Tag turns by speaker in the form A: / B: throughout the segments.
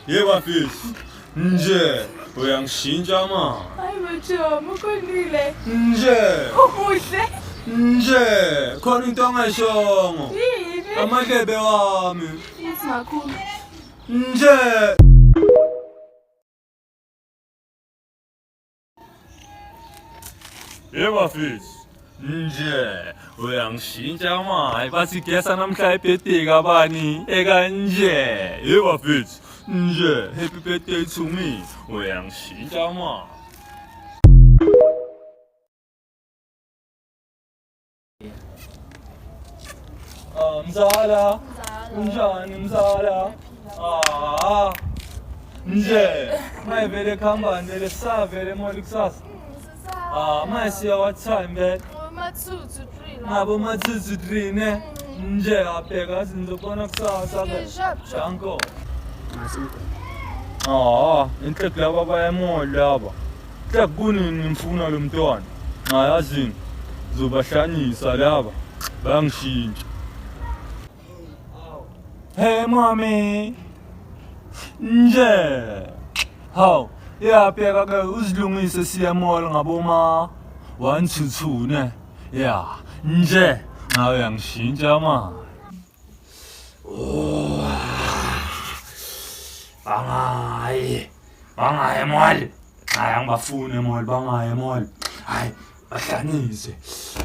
A: Yebo fisi. Nje uyangishintsha ma.
B: Hayi majomo ukhulile.
A: Nje.
B: Umuhle.
A: Nje khona into ongayishongo.
B: Yini?
A: Amadlebe wami.
B: Yes makhulu.
A: Nje. Yebo fisi. Nje uyangishintsha ma. Bathi gesa namhla ebirthday kabani ekanje. Yebo fisi. Nje happy birthday to me. Uyangishintsha ma. Mzala. Unjani mzala? Nje mayivele khambani vele sisavele emoli kusasa. Maye siya what time vele?
B: Matsutu 3 la.
A: Ngabo matsitsi 3 ne. Nje abheka sizobona kusasa vele. Janko. Inhlek laba baya emoli laba. Inhlek kunini ngimfuna lo mntwana? Yazini. Zobahlanyisa laba. Bangishintsha. Hey mami. Nje. Haw, iyabheka ke uzilungise siya mall ngaboma 1 to 2 ne. Yeah, nje. Ngawe yangishintsha ma. Bangaye mall. Hayi angibafune mall, bangaye mall. Hayi, bahlanyise.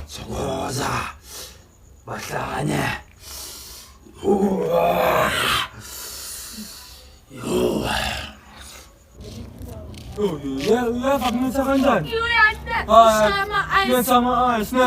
A: Sokoza. Bahlanye. Uyafakisa kanjani? Uyasama ice ne?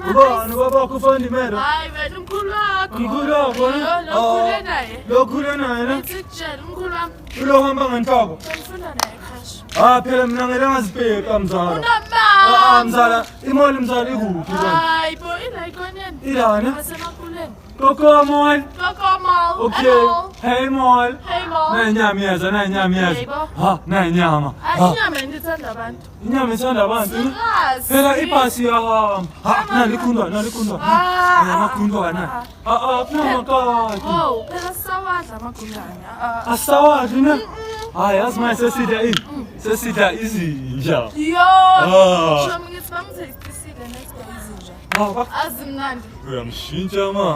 A: Ubani babakho ufanda imelo?
B: Hayi wena umkhulu wakho.
A: Umkhulu wakho ne?
B: Lokhule naye.
A: Lokhule naye ne?
B: Ngitshela umkhulu wami.
A: Ulohamba ngenhloko?
B: Ngifunda naye crash.
A: Phela mina ngeke ngazibheka mzala.
B: Unoma.
A: Mzala, imali mzala ikuphi kanti?
B: Hayi bo ila ikoneni.
A: Ilana?
B: Basemakhuleni.
A: Koko mall.
B: Koko mall.
A: Okay. Hey mall.
B: Hey mall.
A: Nayinyama iyeza, nayinyama iyeza.
B: Yebo.
A: Nayinyama.
B: Inyama ngithanda abantu.
A: Inyama ithanda abantu ne?
B: Sikazi.
A: Phela ibhasi iyahamba. Nalikhundwa. Amakhundwana. Kunamakati.
B: Oh, phela sawadla amagundane.
A: Asawadli ne? Hayi, yazi manje sesidla ini? Sesidla izinja.
B: Yo. Show ngithi bangithestisile next day izinja. Azimnandi.
A: Uyamshintsha ma.